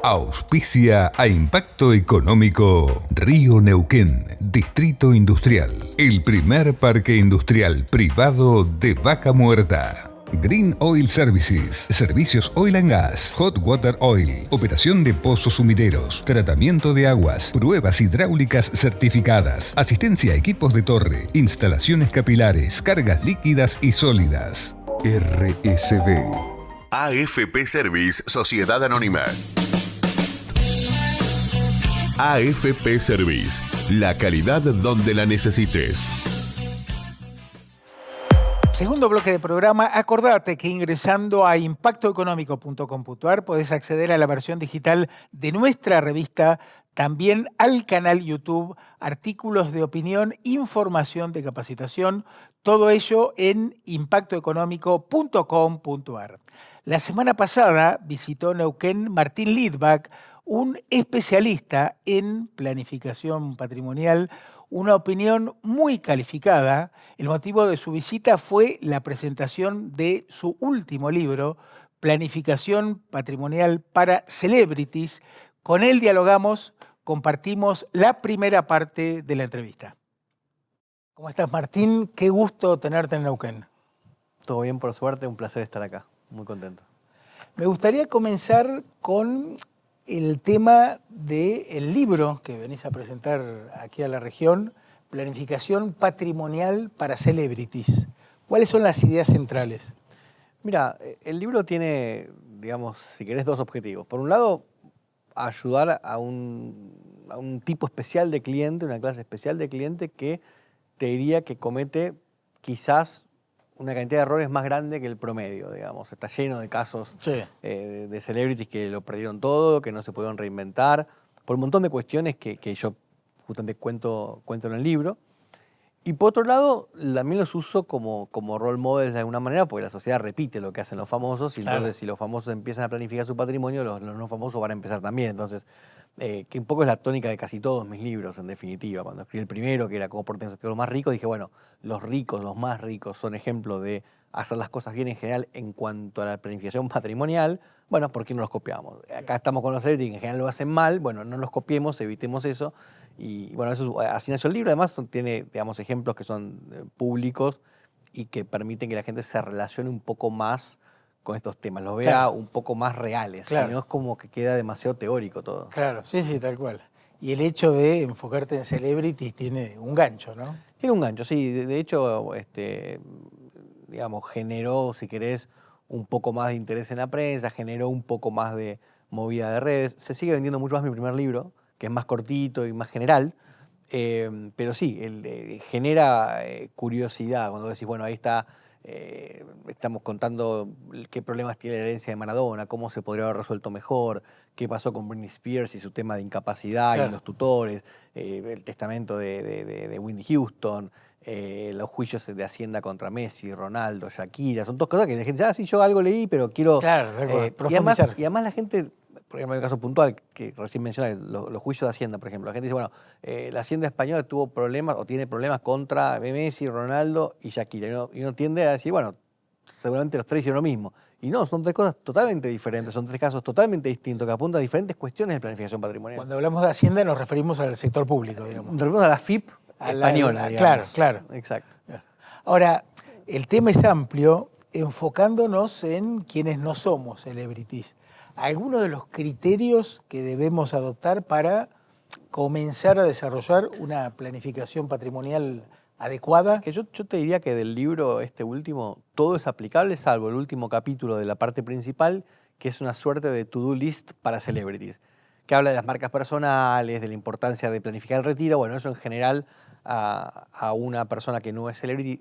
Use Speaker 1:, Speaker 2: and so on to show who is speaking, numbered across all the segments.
Speaker 1: Auspicia a Impacto Económico Río Neuquén, Distrito Industrial, el primer parque industrial privado de Vaca Muerta. Green Oil Services, servicios oil and gas, hot water oil, operación de pozos sumideros, tratamiento de aguas, pruebas hidráulicas certificadas, asistencia a equipos de torre, instalaciones capilares, cargas líquidas y sólidas. RSB.
Speaker 2: AFP Service, Sociedad Anónima. AFP Service, la calidad donde la necesites.
Speaker 3: Segundo bloque de programa. Acordate que ingresando a impactoeconómico.com.ar podés acceder a la versión digital de nuestra revista, también al canal YouTube, artículos de opinión, información de capacitación, todo ello en impactoeconómico.com.ar. La semana pasada visitó Neuquén Martín Lidbach, un especialista en planificación patrimonial, una opinión muy calificada. El motivo de su visita fue la presentación de su último libro, Planificación Patrimonial para Celebrities. Con él dialogamos, compartimos la primera parte de la entrevista. ¿Cómo estás, Martín? Qué gusto tenerte en Neuquén.
Speaker 4: Todo bien, por suerte, un placer estar acá, muy contento.
Speaker 3: Me gustaría comenzar con el tema del libro que venís a presentar aquí a la región, Planificación Patrimonial para Celebrities. ¿Cuáles son las ideas centrales?
Speaker 4: Mira, el libro tiene, digamos, si querés, dos objetivos. Por un lado, ayudar a un tipo especial de cliente, una clase especial de cliente que te diría que comete quizás una cantidad de errores más grande que el promedio, digamos. Está lleno de casos de celebrities que lo perdieron todo, que no se pudieron reinventar, por un montón de cuestiones que yo justamente cuento en el libro. Y por otro lado, también los uso como role models de alguna manera, porque la sociedad repite lo que hacen los famosos, y entonces si los famosos empiezan a planificar su patrimonio, los no famosos van a empezar también. Entonces, que un poco es la tónica de casi todos mis libros, en definitiva. Cuando escribí el primero, que era Cómo portarse los más ricos, dije, bueno, los ricos, los más ricos, son ejemplo de hacer las cosas bien en general en cuanto a la planificación patrimonial. Bueno, ¿por qué no los copiamos? Acá estamos con los celebrities que en general lo hacen mal. Bueno, no los copiemos, evitemos eso. Y bueno, así nació el libro. Además, tiene, digamos, ejemplos que son públicos y que permiten que la gente se relacione un poco más con estos temas, los vea un poco más reales. Si no es como que queda demasiado teórico todo.
Speaker 3: Claro, sí, tal cual. Y el hecho de enfocarte en celebrities tiene un gancho, ¿no?
Speaker 4: Tiene un gancho, sí. De hecho, digamos, generó, si querés, un poco más de interés en la prensa, generó un poco más de movida de redes. Se sigue vendiendo mucho más mi primer libro, que es más cortito y más general, pero sí, genera curiosidad cuando decís, bueno, ahí está, estamos contando qué problemas tiene la herencia de Maradona, cómo se podría haber resuelto mejor, qué pasó con Britney Spears y su tema de incapacidad y los tutores, el testamento de Whitney Houston, los juicios de Hacienda contra Messi, Ronaldo, Shakira, son todas cosas que la gente dice, sí, yo algo leí, pero quiero
Speaker 3: profundizar.
Speaker 4: Y además la gente, por ejemplo, en el caso puntual que recién mencioné, los juicios de Hacienda, por ejemplo, la gente dice, bueno, la Hacienda española tuvo problemas o tiene problemas contra Messi, Ronaldo y Shakira. Y uno tiende a decir, bueno, seguramente los tres hicieron lo mismo. Y no, son tres cosas totalmente diferentes, son tres casos totalmente distintos que apuntan a diferentes cuestiones de planificación patrimonial.
Speaker 3: Cuando hablamos de Hacienda nos referimos al sector público, digamos.
Speaker 4: Nos referimos a la FIP española, digamos.
Speaker 3: Claro.
Speaker 4: Exacto.
Speaker 3: Ahora, el tema es amplio, enfocándonos en quienes no somos celebrities. ¿Algunos de los criterios que debemos adoptar para comenzar a desarrollar una planificación patrimonial adecuada?
Speaker 4: Que yo te diría que del libro este último todo es aplicable, salvo el último capítulo de la parte principal, que es una suerte de to-do list para celebrities, que habla de las marcas personales, de la importancia de planificar el retiro. Bueno, eso en general a una persona que no es celebrity,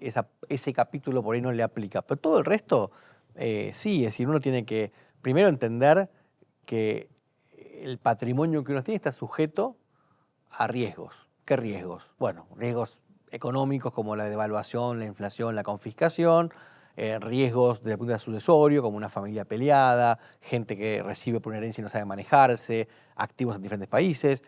Speaker 4: ese capítulo por ahí no le aplica. Pero todo el resto, sí, es decir, uno tiene que primero entender que el patrimonio que uno tiene está sujeto a riesgos. ¿Qué riesgos? Bueno, riesgos económicos como la devaluación, la inflación, la confiscación, riesgos desde el punto de vista sucesorio, como una familia peleada, gente que recibe por una herencia y no sabe manejarse, activos en diferentes países,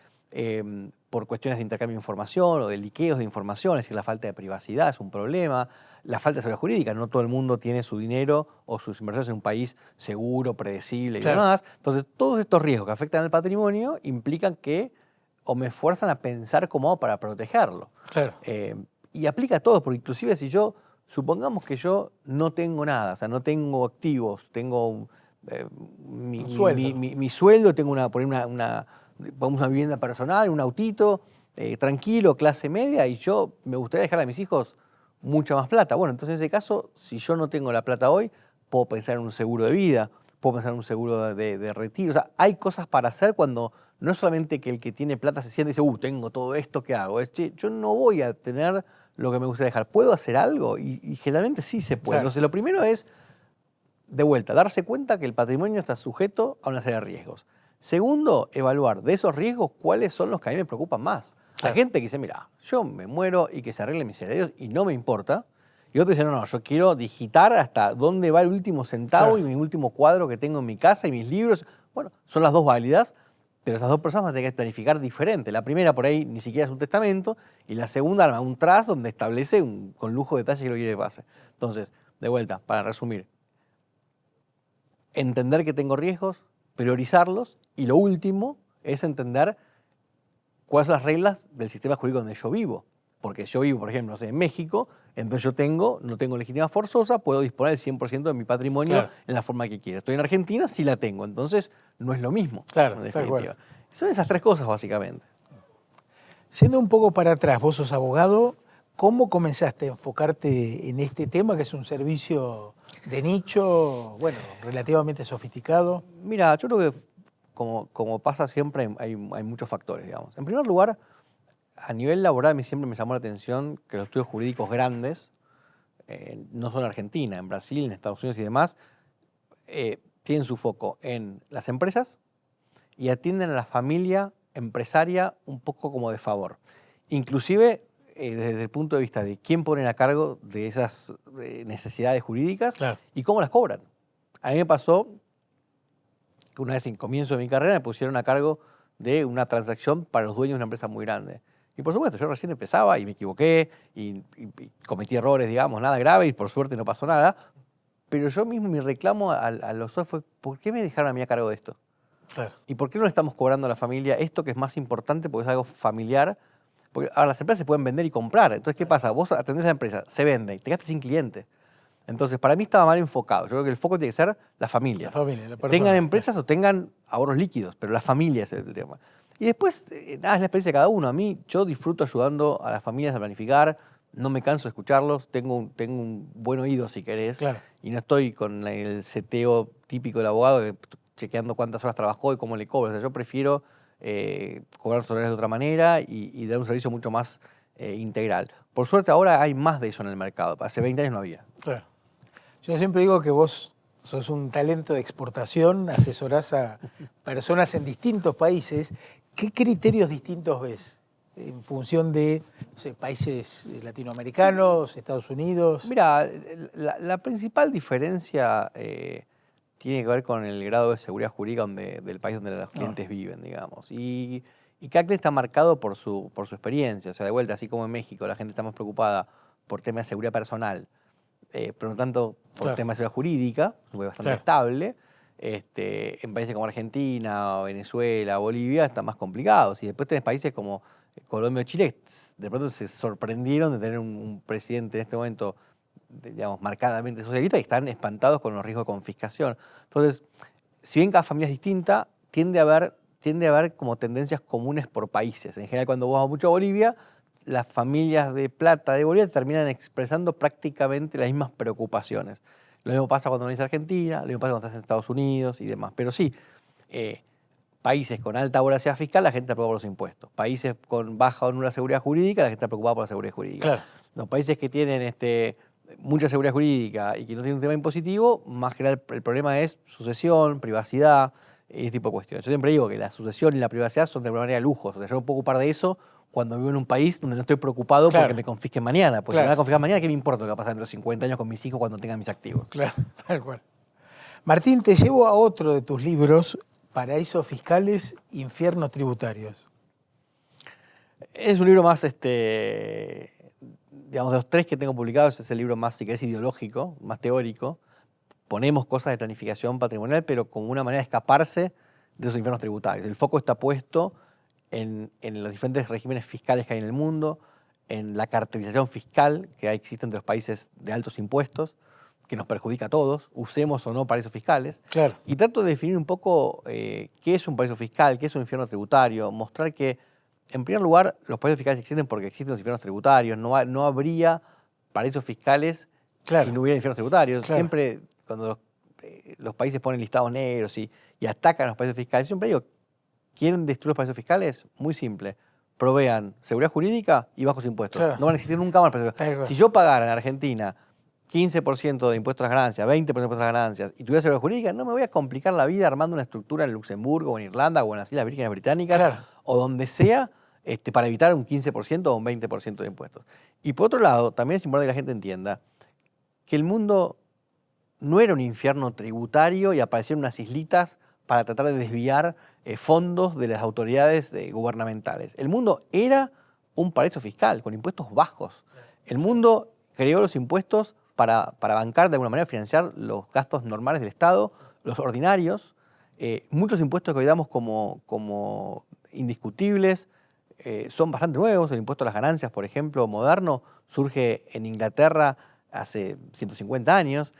Speaker 4: por cuestiones de intercambio de información o de liqueos de información, es decir, la falta de privacidad es un problema, la falta de seguridad jurídica, no todo el mundo tiene su dinero o sus inversiones en un país seguro, predecible y demás. Entonces, todos estos riesgos que afectan al patrimonio implican que o me fuerzan a pensar cómo hago para protegerlo.
Speaker 3: Claro.
Speaker 4: Y aplica a todos, porque inclusive si supongamos que yo no tengo nada, o sea, no tengo activos, tengo mi sueldo, tengo una vivienda personal, un autito, tranquilo, clase media, y yo me gustaría dejarle a mis hijos mucha más plata. Bueno, entonces en ese caso, si yo no tengo la plata hoy, puedo pensar en un seguro de vida, puedo pensar en un seguro de retiro. O sea, hay cosas para hacer cuando no es solamente que el que tiene plata se siente y dice, tengo todo esto, ¿qué hago? Es, che, yo no voy a tener lo que me gustaría dejar. ¿Puedo hacer algo? Y generalmente sí se puede.
Speaker 3: Claro.
Speaker 4: Entonces, lo primero es, de vuelta, darse cuenta que el patrimonio está sujeto a una serie de riesgos. Segundo, evaluar de esos riesgos cuáles son los que a mí me preocupan más.
Speaker 3: Claro.
Speaker 4: Hay gente que dice, mira, yo me muero y que se arreglen mis herederos y no me importa. Y otro dice, no, yo quiero digitar hasta dónde va el último centavo y mi último cuadro que tengo en mi casa y mis libros. Bueno, son las dos válidas, pero esas dos personas van a tener que planificar diferente. La primera por ahí ni siquiera es un testamento y la segunda arma un trust donde establece con lujo de detalle que lo quiere que pase. Entonces, de vuelta, para resumir, entender que tengo riesgos, priorizarlos y lo último es entender cuáles son las reglas del sistema jurídico donde yo vivo. Porque yo vivo, por ejemplo, en México, entonces no tengo legitimidad forzosa, puedo disponer del 100% de mi patrimonio en la forma que quiera. Estoy en Argentina, sí la tengo, entonces no es lo mismo.
Speaker 3: Claro,
Speaker 4: en definitiva. Son esas tres cosas, básicamente.
Speaker 3: Yendo un poco para atrás, vos sos abogado, ¿cómo comenzaste a enfocarte en este tema, que es un servicio de nicho, bueno, relativamente sofisticado?
Speaker 4: Mira, yo creo que como pasa siempre, hay muchos factores, digamos. En primer lugar, a nivel laboral, a mí siempre me llamó la atención que los estudios jurídicos grandes, no solo en Argentina, en Brasil, en Estados Unidos y demás, tienen su foco en las empresas y atienden a la familia empresaria un poco como de favor. Inclusive desde el punto de vista de quién ponen a cargo de esas necesidades jurídicas y cómo las cobran. A mí me pasó que una vez en comienzo de mi carrera me pusieron a cargo de una transacción para los dueños de una empresa muy grande. Y por supuesto, yo recién empezaba y me equivoqué y cometí errores, digamos, nada grave y por suerte no pasó nada. Pero yo mismo, mi reclamo a los socios fue, ¿por qué me dejaron a mí a cargo de esto?
Speaker 3: Claro.
Speaker 4: ¿Y por qué no le estamos cobrando a la familia esto que es más importante porque es algo familiar? Porque ahora las empresas se pueden vender y comprar. Entonces, ¿qué pasa? Vos atendés a la empresa, se vende y te quedaste sin cliente. Entonces, para mí estaba mal enfocado. Yo creo que el foco tiene que ser las familias.
Speaker 3: La persona.
Speaker 4: Tengan empresas o tengan ahorros líquidos, pero las familias es el tema. Y después, nada, es la experiencia de cada uno. A mí, yo disfruto ayudando a las familias a planificar, no me canso de escucharlos, tengo un buen oído si querés, y no estoy con el seteo típico del abogado, chequeando cuántas horas trabajó y cómo le cobro. O sea, yo prefiero cobrar los horarios de otra manera y dar un servicio mucho más integral. Por suerte ahora hay más de eso en el mercado, hace 20 años no había.
Speaker 3: Claro. Yo siempre digo que vos sos un talento de exportación, asesorás a personas en distintos países. ¿Qué criterios distintos ves en función de países latinoamericanos, Estados Unidos?
Speaker 4: Mira, la principal diferencia tiene que ver con el grado de seguridad jurídica del país donde los clientes viven, digamos. Y cada cliente está marcado por su experiencia. O sea, de vuelta, así como en México la gente está más preocupada por temas de seguridad personal, pero no tanto por temas de seguridad jurídica, bastante estable. En países como Argentina, Venezuela, Bolivia están más complicados. Y después tenés países como Colombia o Chile, de pronto se sorprendieron de tener un presidente en este momento, digamos, marcadamente socialista y están espantados con los riesgos de confiscación. Entonces, si bien cada familia es distinta, tiende a haber como tendencias comunes por países. En general, cuando vos vas mucho a Bolivia, las familias de plata de Bolivia terminan expresando prácticamente las mismas preocupaciones. Lo mismo pasa cuando venís a Argentina, lo mismo pasa cuando estás en Estados Unidos y demás. Pero sí, países con alta voracidad fiscal, la gente está preocupada por los impuestos. Países con baja o nula seguridad jurídica, la gente está preocupada por la seguridad jurídica. Claro. Los países que tienen mucha seguridad jurídica y que no tienen un tema impositivo, más general el problema es sucesión, privacidad, ese tipo de cuestiones. Yo siempre digo que la sucesión y la privacidad son de alguna manera lujos. O sea, yo me puedo ocupar de eso cuando vivo en un país donde no estoy preocupado porque me confisquen mañana. Porque si me van a confiscar mañana, ¿qué me importa lo que va a pasar dentro de 50 años con mis hijos cuando tengan mis activos?
Speaker 3: Claro, tal cual. Martín, te llevo a otro de tus libros, Paraísos Fiscales, Infiernos Tributarios.
Speaker 4: Es un libro más, digamos, de los 3 que tengo publicados, es el libro más, si querés, ideológico, más teórico. Ponemos cosas de planificación patrimonial, pero como una manera de escaparse de esos infiernos tributarios. El foco está puesto en los diferentes regímenes fiscales que hay en el mundo, en la cartelización fiscal que existe entre los países de altos impuestos, que nos perjudica a todos, usemos o no paraísos fiscales.
Speaker 3: Claro.
Speaker 4: Y trato de definir un poco qué es un paraíso fiscal, qué es un infierno tributario, mostrar que, en primer lugar, los paraísos fiscales existen porque existen los infiernos tributarios. No habría paraísos fiscales si no hubiera infiernos tributarios.
Speaker 3: Claro.
Speaker 4: Siempre, cuando los países ponen listados negros y atacan a los paraísos fiscales, siempre digo, ¿quieren destruir los paraísos fiscales? Muy simple. Provean seguridad jurídica y bajos impuestos.
Speaker 3: Claro.
Speaker 4: No van a existir nunca más paraísos fiscales. Si yo pagara en Argentina 15% de impuestos a las ganancias, 20% de impuestos a las ganancias, y tuviera seguridad jurídica, no me voy a complicar la vida armando una estructura en Luxemburgo, o en Irlanda, o en las Islas Vírgenes Británicas, o donde sea, para evitar un 15% o un 20% de impuestos. Y por otro lado, también es importante que la gente entienda que el mundo no era un infierno tributario y aparecieron unas islitas para tratar de desviar fondos de las autoridades gubernamentales. El mundo era un paraíso fiscal, con impuestos bajos. El mundo creó los impuestos para bancar, de alguna manera, financiar los gastos normales del Estado, los ordinarios. Muchos impuestos que hoy damos como indiscutibles son bastante nuevos. El impuesto a las ganancias, por ejemplo, moderno, surge en Inglaterra hace 150 años.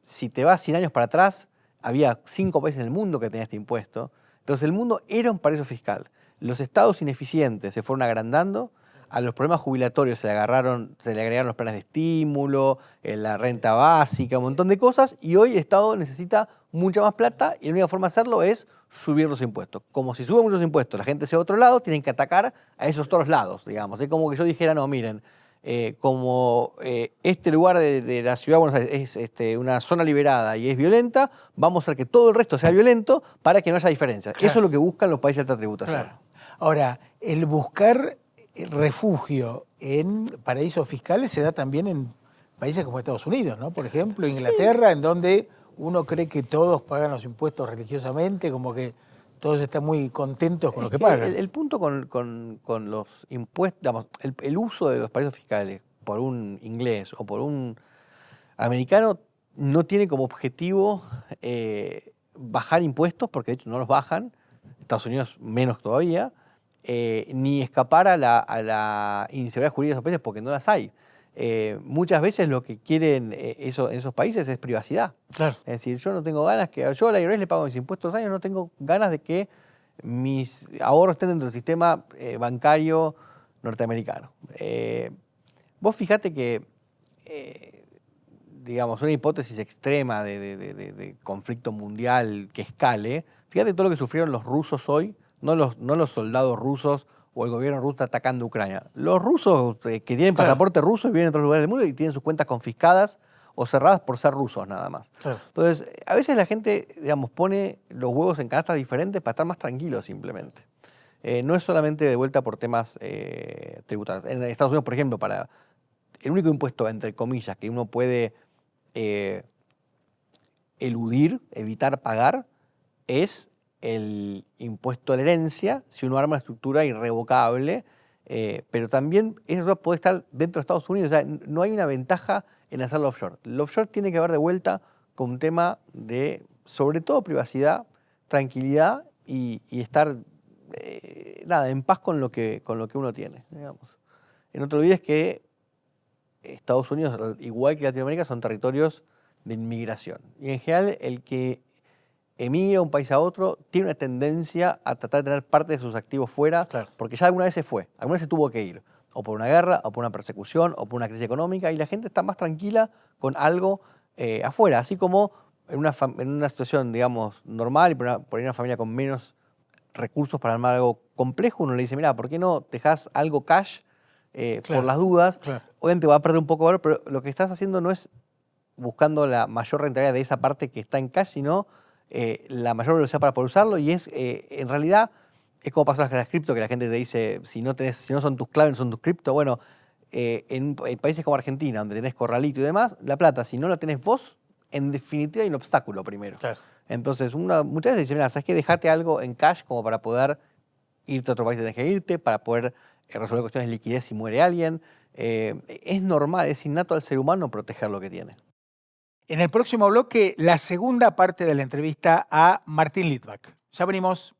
Speaker 4: Si te vas 100 años para atrás, había 5 países en el mundo que tenían este impuesto. Entonces el mundo era un paraíso fiscal. Los estados ineficientes se fueron agrandando. A los problemas jubilatorios se le agregaron los planes de estímulo, la renta básica, un montón de cosas, y hoy el Estado necesita mucha más plata y la única forma de hacerlo es subir los impuestos. Como si suben muchos impuestos, la gente se va a otro lado, tienen que atacar a esos otros lados, digamos. Es como que yo dijera, no, miren, como este lugar de la ciudad de Buenos Aires es una zona liberada y es violenta, vamos a hacer que todo el resto sea violento para que no haya diferencias. Claro. Eso es lo que buscan los países de alta tributación.
Speaker 3: Claro. Ahora, el buscar refugio en paraísos fiscales se da también en países como Estados Unidos, ¿no? Por ejemplo, Inglaterra, en donde uno cree que todos pagan los impuestos religiosamente, como que todos están muy contentos con lo que pagan.
Speaker 4: El punto con los impuestos, digamos, el uso de los paraísos fiscales por un inglés o por un americano no tiene como objetivo bajar impuestos, porque de hecho no los bajan, Estados Unidos menos todavía, ni escapar a la inseguridad jurídica de esos países porque no las hay. Muchas veces lo que quieren en esos países es privacidad.
Speaker 3: Claro.
Speaker 4: Es decir, yo no tengo ganas yo a la IRS le pago mis impuestos años, no tengo ganas de que mis ahorros estén dentro del sistema bancario norteamericano. Vos fijate que, digamos, una hipótesis extrema de conflicto mundial que escale, fíjate todo lo que sufrieron los rusos hoy, no los soldados rusos o el gobierno ruso atacando Ucrania. Los rusos que tienen pasaporte ruso y viven en otros lugares del mundo y tienen sus cuentas confiscadas o cerradas por ser rusos nada más. Claro. Entonces, a veces la gente, digamos, pone los huevos en canastas diferentes para estar más tranquilos simplemente. No es solamente de vuelta por temas tributarios. En Estados Unidos, por ejemplo, para el único impuesto, entre comillas, que uno puede eludir, evitar pagar, es el impuesto a la herencia, si uno arma una estructura irrevocable, pero también eso puede estar dentro de Estados Unidos. O sea, no hay una ventaja en hacerlo offshore. El offshore tiene que ver de vuelta con un tema de, sobre todo, privacidad, tranquilidad y estar en paz con lo que uno tiene, digamos. No te olvides que Estados Unidos, igual que Latinoamérica, son territorios de inmigración. Y en general, el que emigra de un país a otro tiene una tendencia a tratar de tener parte de sus activos fuera, claro, porque ya alguna vez se fue, alguna vez se tuvo que ir, o por una guerra, o por una persecución, o por una crisis económica, y la gente está más tranquila con algo afuera, así como en una situación, digamos, normal, y por ahí una familia con menos recursos para armar algo complejo, uno le dice, mira, ¿por qué no dejas algo cash claro, por las dudas? Claro. Obviamente va a perder un poco de valor, pero lo que estás haciendo no es buscando la mayor rentabilidad de esa parte que está en cash, sino la mayor velocidad para poder usarlo, y es en realidad es como pasó a las cripto, que la gente te dice si no son tus claves, no son tus cripto. Bueno, en países como Argentina, donde tenés corralito y demás, la plata, si no la tenés vos, en definitiva hay un obstáculo primero. Claro. Entonces, muchas veces dice, mira, ¿sabes qué? Dejate algo en cash como para poder irte a otro país, tenés que irte, para poder resolver cuestiones de liquidez si muere alguien. Es normal, es innato al ser humano proteger lo que tiene.
Speaker 3: En el próximo bloque, la segunda parte de la entrevista a Martín Litvak. Ya venimos.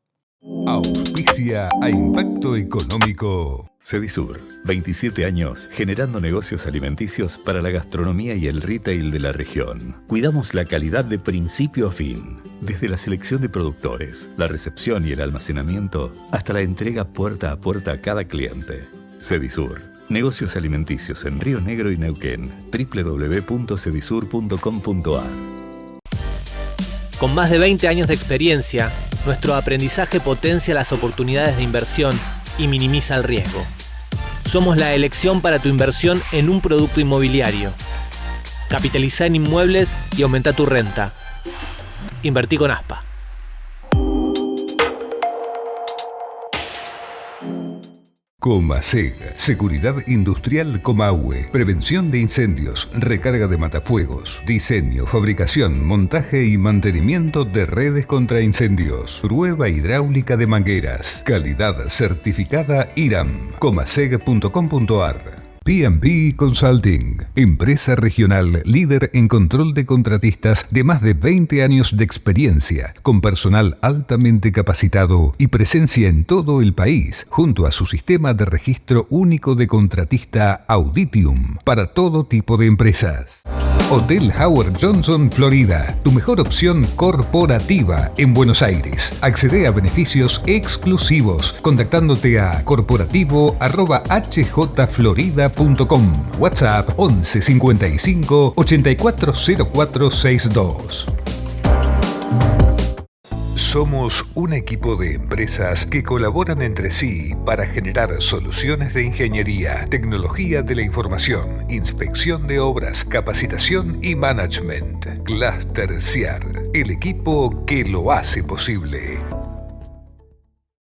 Speaker 1: Auspicia a Impacto Económico.
Speaker 5: Cedisur, 27 años generando negocios alimenticios para la gastronomía y el retail de la región. Cuidamos la calidad de principio a fin, desde la selección de productores, la recepción y el almacenamiento, hasta la entrega puerta a puerta a cada cliente. Cedisur, negocios alimenticios en Río Negro y Neuquén. www.cedisur.com.ar.
Speaker 6: Con más de 20 años de experiencia, nuestro aprendizaje potencia las oportunidades de inversión y minimiza el riesgo. Somos la elección para tu inversión en un producto inmobiliario. Capitaliza en inmuebles y aumenta tu renta. Invertí con Aspa.
Speaker 1: Comaseg, Seguridad Industrial Comahue, prevención de incendios, recarga de matafuegos, diseño, fabricación, montaje y mantenimiento de redes contra incendios, prueba hidráulica de mangueras, calidad certificada IRAM, comaseg.com.ar. P&B Consulting, empresa regional líder en control de contratistas de más de 20 años de experiencia, con personal altamente capacitado y presencia en todo el país, junto a su sistema de registro único de contratista Auditium, para todo tipo de empresas. Hotel Howard Johnson, Florida, tu mejor opción corporativa en Buenos Aires. Accede a beneficios exclusivos contactándote a corporativo@hjflorida.com. WhatsApp 11 55 840462. Somos un equipo de empresas que colaboran entre sí para generar soluciones de ingeniería, tecnología de la información, inspección de obras, capacitación y management. Cluster CIAR, el equipo que lo hace posible.